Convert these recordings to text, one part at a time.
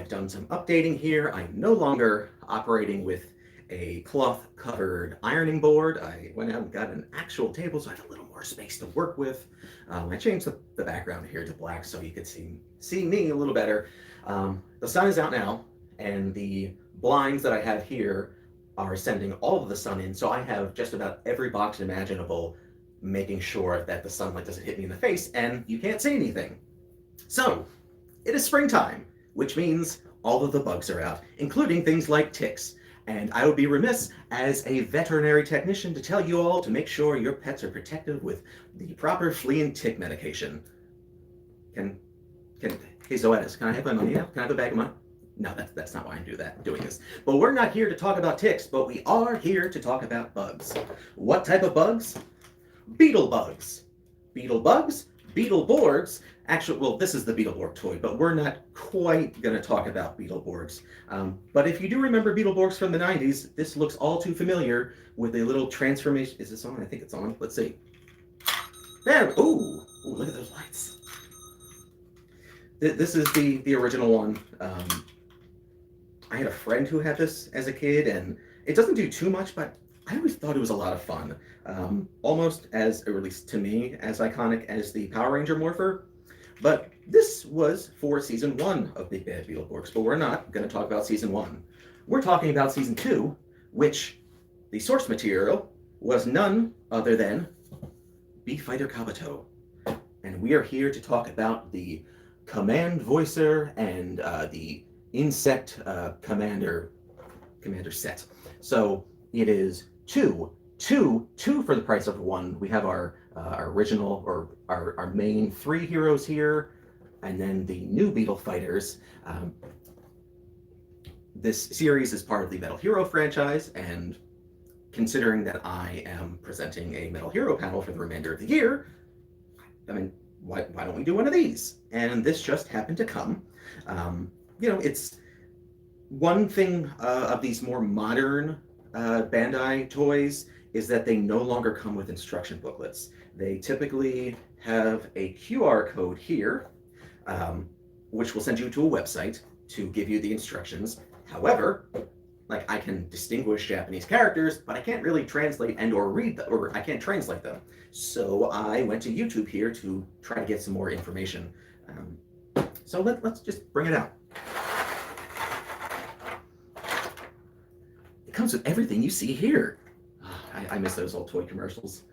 I've done some updating here. I'm no longer operating with a cloth-covered ironing board. I went out and got an actual table so I have a little more space to work with. I changed the background here to black so you could see me a little better. The sun is out now, and the blinds that I have here are sending all of the sun in, so I have just about every box imaginable, making sure that the sunlight doesn't hit me in the face and you can't see anything. So, it is springtime, which means all of the bugs are out, including things like ticks. And I would be remiss as a veterinary technician to tell you all to make sure your pets are protected with the proper flea and tick medication. Hey Zoetis, can I have my money now? Can I have a bag of money? No, that's not why I'm doing this. But we're not here to talk about ticks, but we are here to talk about bugs. What type of bugs? Beetle bugs. Beetle bugs, Beetleborgs. Actually, well, this is the Beetleborg toy, but we're not quite going to talk about Beetleborgs. But if you do remember Beetleborgs from the 90s, this looks all too familiar with a little transformation. Is this on? I think it's on. Let's see. There. Ooh, look at those lights. This is the original one. I had a friend who had this as a kid, and it doesn't do too much, but I always thought it was a lot of fun. Almost as, or at least to me, as iconic as the Power Ranger Morpher. But this was for Season 1 of Big Bad Beetleborgs, but we're not going to talk about Season 1. We're talking about Season 2, which the source material was none other than Beefighter Kabuto. And we are here to talk about the Command Voicer and the Insect Commander set. So it is two for the price of one. We have our original, or our main 3 heroes here, and then the new Beetle Fighters. This series is part of the Metal Hero franchise, and considering that I am presenting a Metal Hero panel for the remainder of the year, I mean, why don't we do one of these? And this just happened to come. It's one thing of these more modern Bandai toys is that they no longer come with instruction booklets. They typically have a QR code here, which will send you to a website to give you the instructions. However, like, I can distinguish Japanese characters, but I can't really translate and or read them, or I can't translate them. So I went to YouTube here to try to get some more information. So let's just bring it out. It comes with everything you see here. I miss those old toy commercials.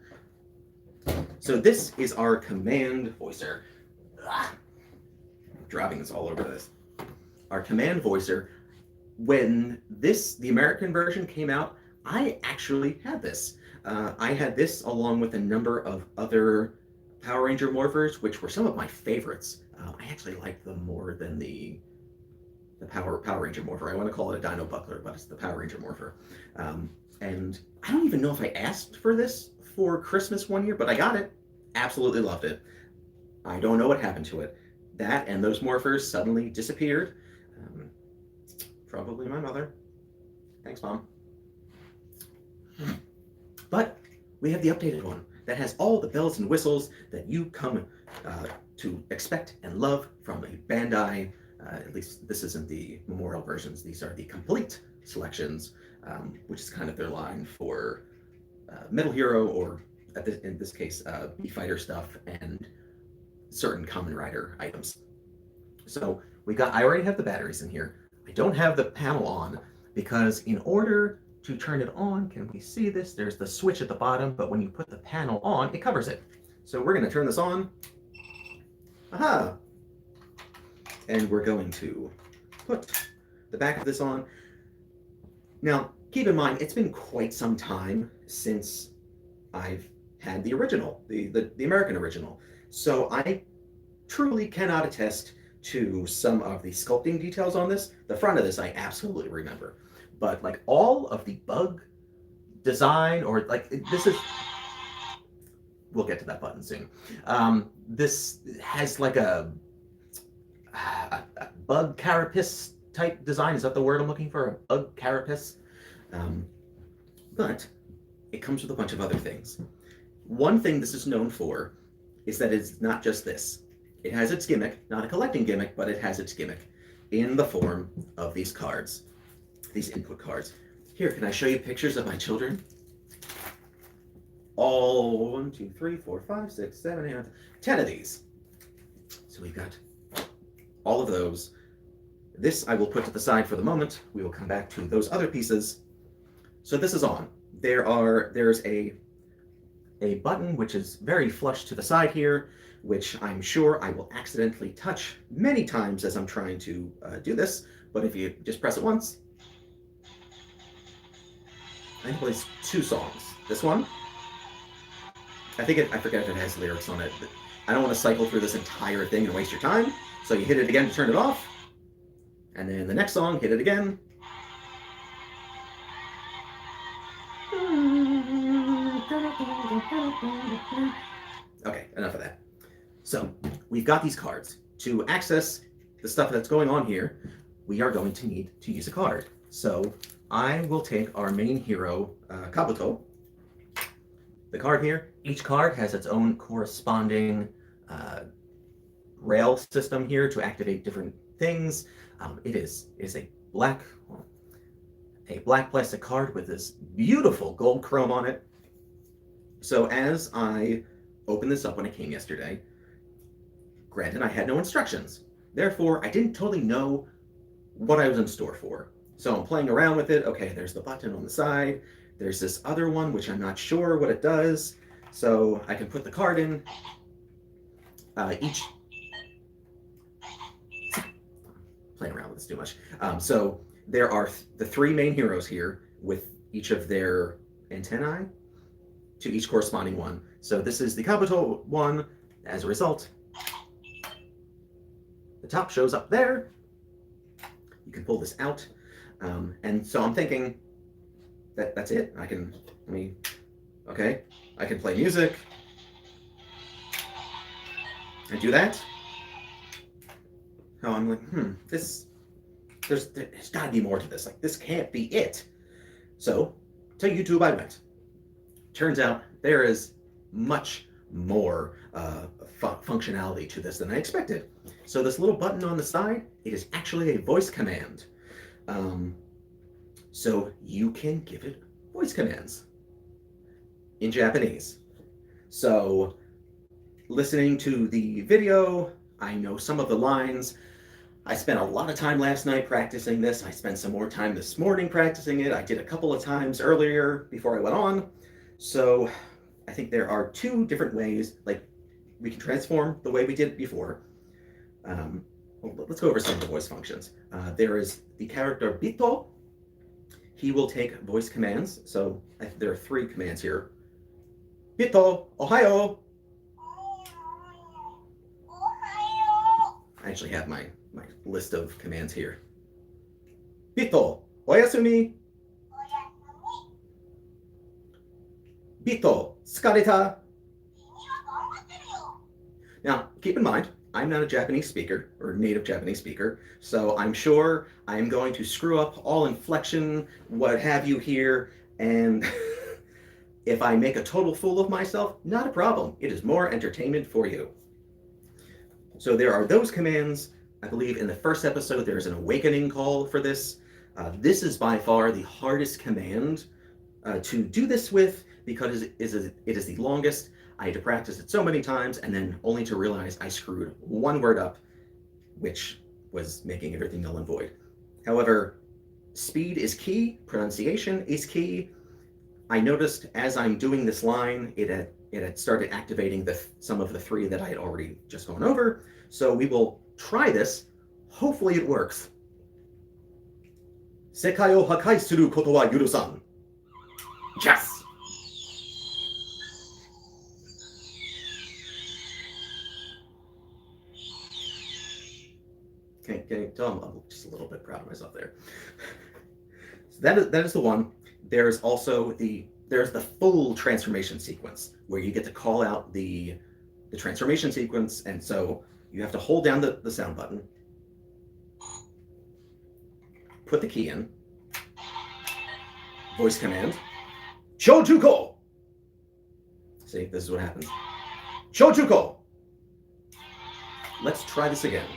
So this is our Command Voicer. I'm dropping this all over this. Our Command Voicer. When the American version came out, I actually had this. I had this along with a number of other Power Ranger Morphers, which were some of my favorites. I actually liked them more than the Power Ranger Morpher. I want to call it a Dino Buckler, but it's the Power Ranger Morpher. And I don't even know if I asked for this for Christmas one year, but I got it. Absolutely loved it. I don't know what happened to it. That and those Morphers suddenly disappeared. Probably my mother. Thanks, Mom. But we have the updated one that has all the bells and whistles that you come to expect and love from a Bandai. At least this isn't the memorial versions. These are the complete selections, which is kind of their line for Metal Hero, or in this case, Beefighter stuff and certain Kamen Rider items. So I already have the batteries in here. I don't have the panel on because in order to turn it on, can we see this? There's the switch at the bottom, but when you put the panel on, it covers it. So we're going to turn this on. Aha! And we're going to put the back of this on. Now, keep in mind, it's been quite some time since I've had the original, the American original. So I truly cannot attest to some of the sculpting details on this. The front of this I absolutely remember. But like all of the bug design, or like this is, we'll get to that button soon. This has like a bug carapace type design. Is that the word I'm looking for? A bug carapace? But it comes with a bunch of other things. One thing this is known for is that it's not just this. It has its gimmick, not a collecting gimmick, but it has its gimmick. in the form of these cards, these input cards. Here, can I show you pictures of my children? All 1, 2, 3, 4, 5, 6, 7, 8, 10 of these. So we've got all of those. This I will put to the side for the moment. We will come back to those other pieces. So this is on. There's a button which is very flush to the side here, which I'm sure I will accidentally touch many times as I'm trying to do this. But if you just press it once, I can play 2 songs. This one, I forget if it has lyrics on it, but I don't want to cycle through this entire thing and waste your time. So you hit it again to turn it off. And then the next song, hit it again. Okay, enough of that. So we've got these cards. To access the stuff that's going on here, we are going to need to use a card. So I will take our main hero, Kabuto. The card here, each card has its own corresponding rail system here to activate different things. It is a black plastic card with this beautiful gold chrome on it. So as I opened this up when it came yesterday, granted I had no instructions. Therefore, I didn't totally know what I was in store for. So I'm playing around with it. Okay, there's the button on the side. There's this other one, which I'm not sure what it does. So I can put the card in. Playing around with this too much. So there are the 3 main heroes here with each of their antennae to each corresponding one. So this is the Kabuto one. As a result, the top shows up there. You can pull this out. And so I'm thinking that's it. I can play music and do that. Oh, I'm like, there's got to be more to this. Like, this can't be it. So to YouTube I went. Turns out there is much more functionality to this than I expected. So this little button on the side, it is actually a voice command. So you can give it voice commands in Japanese. So listening to the video, I know some of the lines. I spent a lot of time last night practicing this. I spent some more time this morning practicing it. I did a couple of times earlier before I went on. So I think there are 2 different ways, like we can transform the way we did before. Let's go over some of the voice functions. There is the character Bito. He will take voice commands. So there are 3 commands here. Bito, ohayo. I actually have my list of commands here. Bito, oyasumi. Bito, tsukareta. Now, keep in mind, I'm not a Japanese speaker or native Japanese speaker, so I'm sure I'm going to screw up all inflection, what have you here, and if I make a total fool of myself, not a problem. It is more entertainment for you. So there are those commands. I believe in the first episode there's an awakening call for this. This is by far the hardest command to do this with because it is the longest. I had to practice it so many times and then only to realize I screwed one word up, which was making everything null and void. However, speed is key, pronunciation is key. I noticed as I'm doing this line, it had started activating some of the 3 that I had already just gone over. So we will try this. Hopefully it works. Sekai o hakai suru koto wa yurusan. Yes! Can you tell I'm just a little bit proud of myself there. So that is the one. There's also the full transformation sequence where you get to call out the transformation sequence, and so you have to hold down the sound button, put the key in, voice command, Chojuko! See, this is what happens. Chojuko! Let's try this again.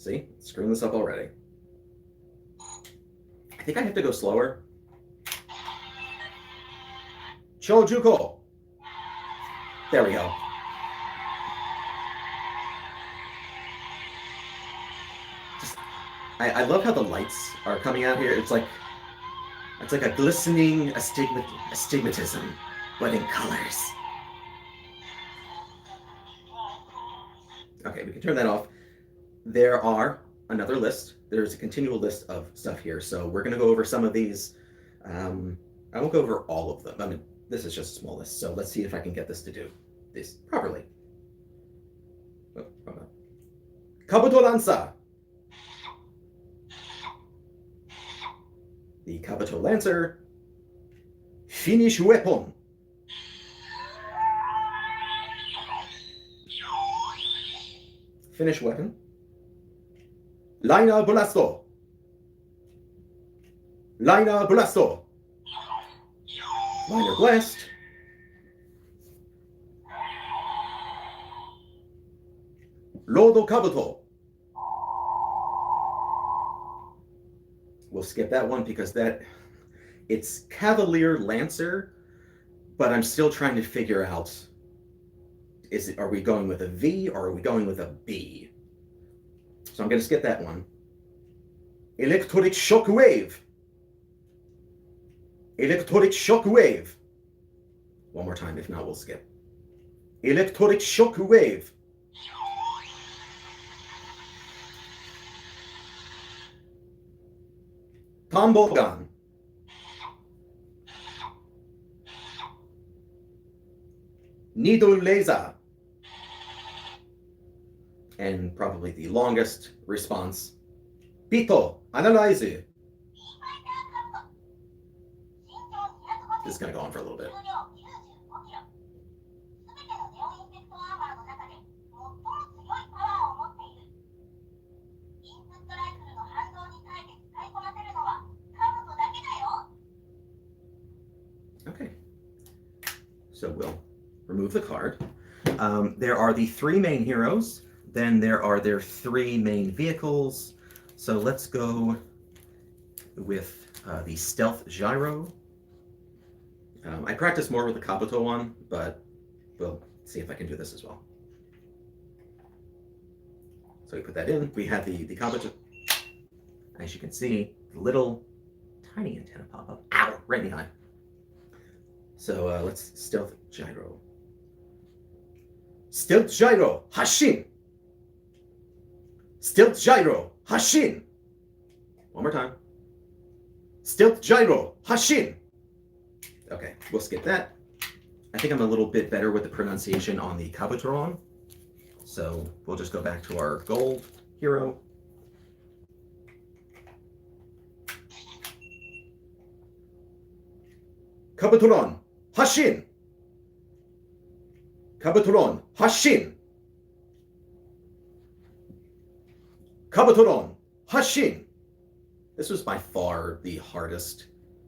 See? Screwing this up already. I think I have to go slower. Chojuko. There we go. I love how the lights are coming out here. It's like a glistening astigmatism, but in colors. Okay, we can turn that off. There are another list. There's a continual list of stuff here. So we're going to go over some of these. I won't go over all of them. I mean, this is just a small list. So let's see if I can get this to do this properly. Oh, hold on. Kabuto Lancer. The Kabuto Lancer. Finish Weapon. Finish Weapon. Liner Blasto. Liner Blasto. Liner Blast. Rodo Kabuto. We'll skip that one because it's Cavalier Lancer, but I'm still trying to figure out, are we going with a V or are we going with a B? So I'm going to skip that one. Electric Shockwave. Electric Shockwave. One more time, if not, we'll skip. Electric Shockwave. Tombogan. Needle Laser. And probably the longest response. Pito, analyze. This is going to go on for a little bit. Okay. So we'll remove the card. There are the three main heroes. Then there are their three main vehicles. So let's go with the Stealth Gyro. I practice more with the Kabuto one, but we'll see if I can do this as well. So we put that in. We have the Kabuto. As you can see, the little tiny antenna pop up. Ow! Right behind. So let's Stealth Gyro. Stealth Gyro, Hashin! Stealth Gyro, Hashin! One more time. Stealth Gyro, Hashin! Okay, we'll skip that. I think I'm a little bit better with the pronunciation on the Kabutoron. So we'll just go back to our gold hero. Kabutoron, Hashin! Kabutoron, Hashin! Kabutoron, Hashin! This was by far the hardest.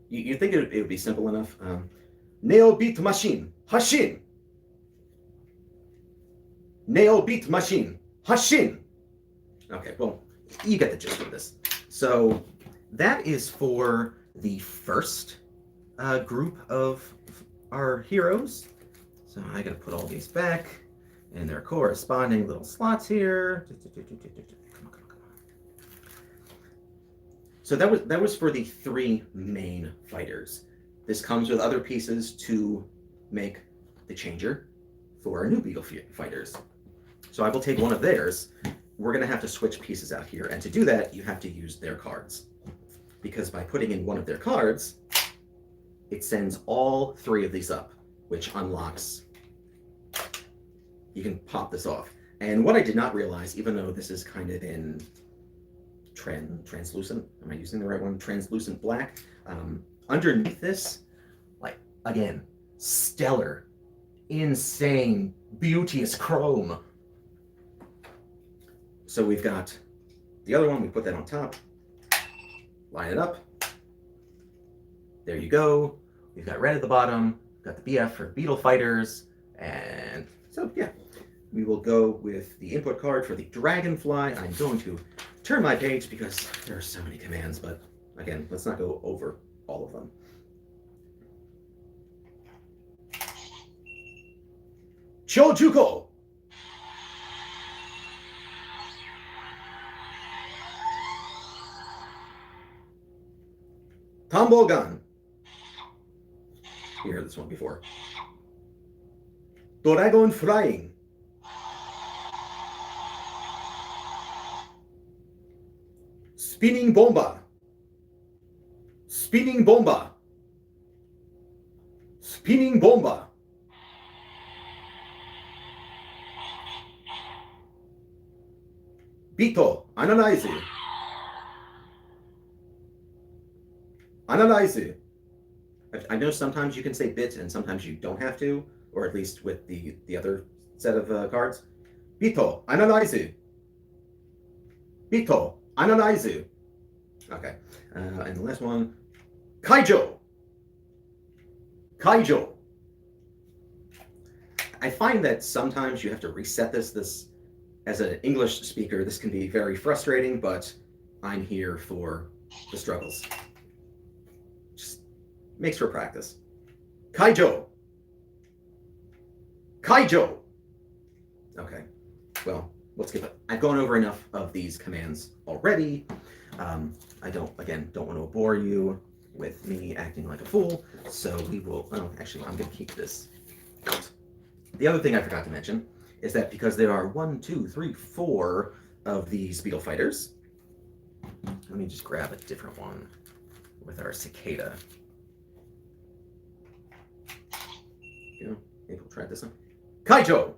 You'd think it would be simple enough. Neo Beat Machine, Hashin! Neo Beat Machine, Hashin! Okay, well, you get the gist of this. So that is for the first group of our heroes. So I gotta put all these back in their corresponding little slots here. Come on. So that was for the three main fighters. This comes with other pieces to make the changer for our new Beetle fighters. So I will take one of theirs. We're gonna have to switch pieces out here, and to do that, you have to use their cards. Because by putting in one of their cards, it sends all three of these up, which unlocks. You can pop this off. And what I did not realize, even though this is kind of in translucent, am I using the right one? Translucent black. Underneath this, like, again, stellar, insane, beauteous chrome. So we've got the other one, we put that on top, line it up. There you go. We've got red at the bottom, got the BF for Beetle Fighters, and so yeah. we will go with the input card for the Dragonfly. I'm going to turn my page because there are so many commands, but again, let's not go over all of them. Chojuko! Tambogan. You heard this one before. Dragon Flying. Spinning Bomba. Spinning Bomba. Spinning Bomba. Bito, Analyze. Analyze. I know sometimes you can say bit and sometimes you don't have to, or at least with the other set of cards. Bito, Analyze. Bito, Analyze. Okay. And the last one, Kaijo. Kaijo. I find that sometimes you have to reset this as an English speaker, this can be very frustrating, but I'm here for the struggles. Just makes for practice. Kaijo. Kaijo. Okay, well, let's get it. I've gone over enough of these commands already. I don't want to bore you with me acting like a fool, so we will, oh, actually, I'm going to keep this out. The other thing I forgot to mention is that because there are 1, 2, 3, 4 of these beetle fighters, let me just grab a different one with our cicada. You know, maybe we'll try this one. Kaijo!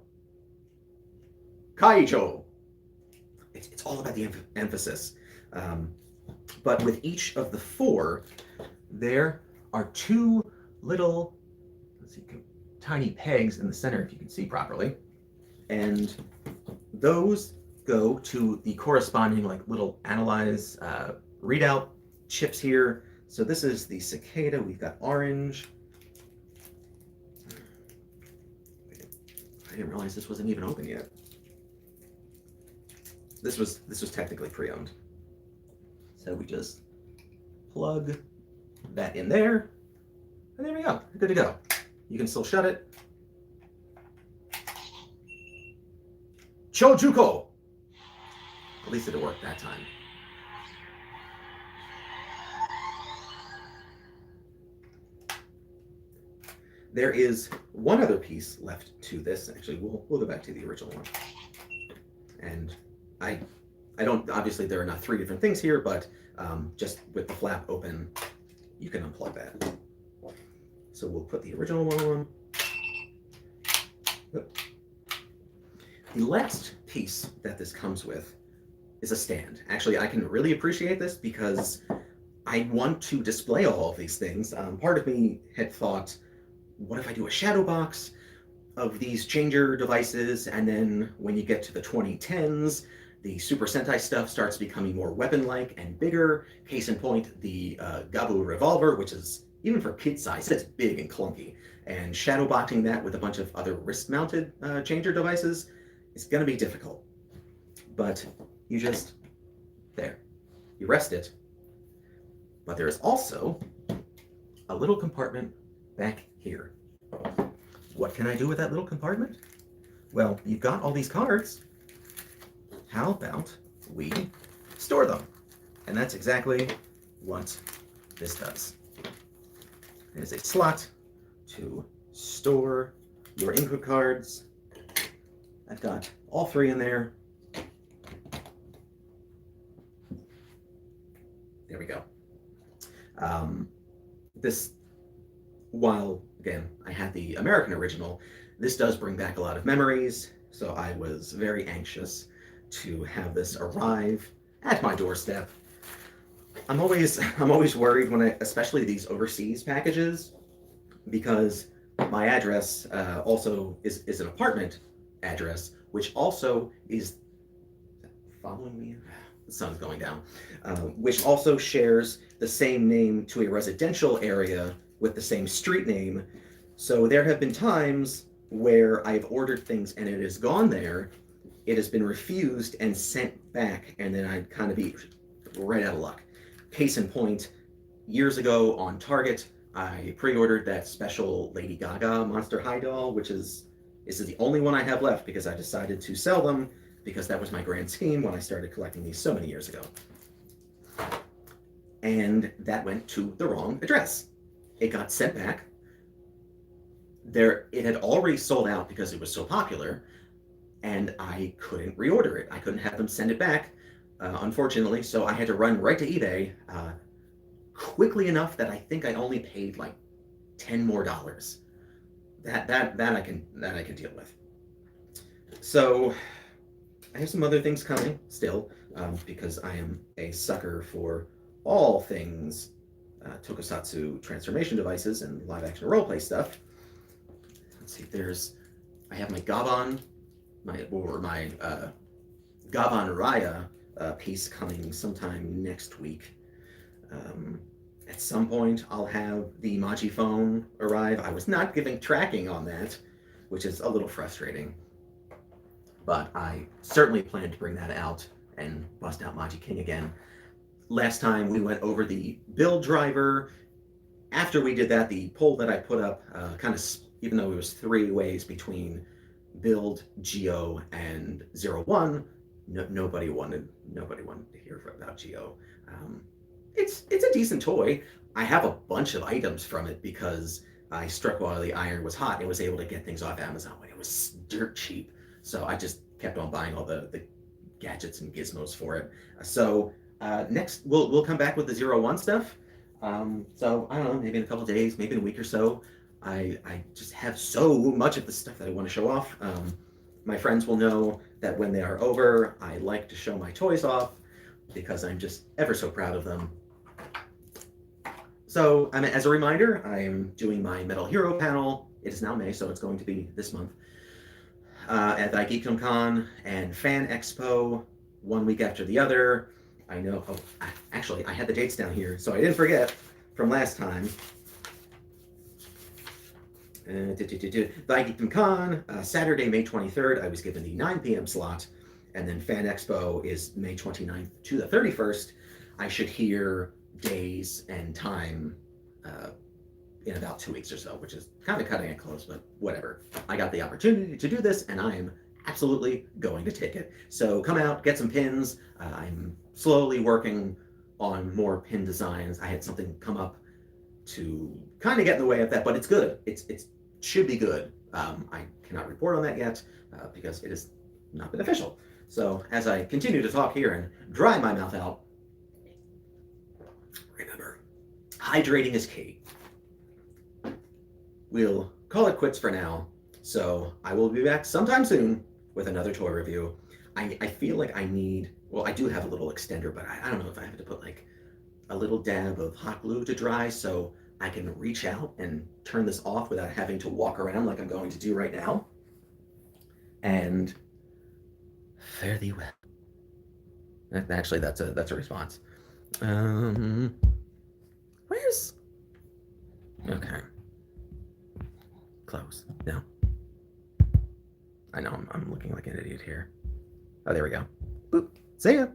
Kaijo! It's all about the emphasis. But with each of the 4, there are 2 little, let's see, tiny pegs in the center, if you can see properly. And those go to the corresponding like little analyze readout chips here. So this is the cicada. We've got orange. I didn't realize this wasn't even open yet. This was technically pre-owned. So we just plug that in there, and there we go. We're good to go. You can still shut it. Chojuko! At least it worked that time. There is one other piece left to this. Actually, we'll go back to the original one. And I don't, obviously there are not 3 different things here, but just with the flap open, you can unplug that. So we'll put the original one on. The last piece that this comes with is a stand. Actually, I can really appreciate this because I want to display all of these things. Part of me had thought, what if I do a shadow box of these changer devices, and then when you get to the 2010s, the Super Sentai stuff starts becoming more weapon-like and bigger. Case in point, the Gabu revolver, which is, even for kid size, it's big and clunky. And shadow boxing that with a bunch of other wrist-mounted changer devices is going to be difficult. But you just, there, you rest it. But there is also a little compartment back here. What can I do with that little compartment? Well, you've got all these cards. How about we store them? And that's exactly what this does. It is a slot to store your input cards. I've got all 3 in there. There we go. This, while, again, I had the American original, this does bring back a lot of memories, so I was very anxious to have this arrive at my doorstep. I'm always worried when especially these overseas packages, because my address also is an apartment address, which also is following me. The sun's going down, which also shares the same name to a residential area with the same street name. So there have been times where I've ordered things and it has gone there, it has been refused and sent back, and then I'd kind of be right out of luck. Case in point, years ago on Target, I pre-ordered that special Lady Gaga Monster High doll, which is this is the only one I have left because I decided to sell them because that was my grand scheme when I started collecting these so many years ago. And that went to the wrong address. It got sent back. It had already sold out because it was so popular, and I couldn't reorder it. I couldn't have them send it back, unfortunately. So I had to run right to eBay quickly enough that I think I only paid like $10 more. That I can deal with. So I have some other things coming still because I am a sucker for all things Tokusatsu transformation devices and live action roleplay stuff. Let's see, I have my Gaban, my Gaban Raya piece coming sometime next week. At some point, I'll have the Maji phone arrive. I was not giving tracking on that, which is a little frustrating. But I certainly plan to bring that out and bust out Maji King again. Last time we went over the build driver. After we did that, the poll that I put up even though it was 3 ways between build, Geo, and 01, nobody wanted to hear about Geo. It's a decent toy. I have a bunch of items from it because I struck while the iron was hot and was able to get things off Amazon when it was dirt cheap. So I just kept on buying all the gadgets and gizmos for it. So next we'll come back with the 01 stuff. So I don't know, maybe in a couple of days, maybe in a week or so. I just have so much of the stuff that I want to show off. My friends will know that when they are over, I like to show my toys off because I'm just ever so proud of them. So, as a reminder, I am doing my Metal Hero panel. It is now May, so it's going to be this month. At the Geekdom Con and Fan Expo, 1 week after the other. I know, actually, I had the dates down here, so I didn't forget from last time. The Geekdom Con, Saturday, May 23rd, I was given the 9 p.m. slot, and then Fan Expo is May 29th to the 31st. I should hear days and time in about 2 weeks or so, which is kind of cutting it close, but whatever. I got the opportunity to do this, and I am absolutely going to take it. So come out, get some pins. I'm slowly working on more pin designs. I had something come up to kind of get in the way of that, but it's good. It should be good. I cannot report on that yet because it has not been official. So as I continue to talk here and dry my mouth out, remember, hydrating is key. We'll call it quits for now. So I will be back sometime soon with another toy review. I feel like I do have a little extender, but I don't know if I have to put like a little dab of hot glue to dry so I can reach out and turn this off without having to walk around like I'm going to do right now. And fare thee well. Actually, that's a response. Where's... Okay. Close. No. I know I'm looking like an idiot here. Oh, there we go. Boop. See ya.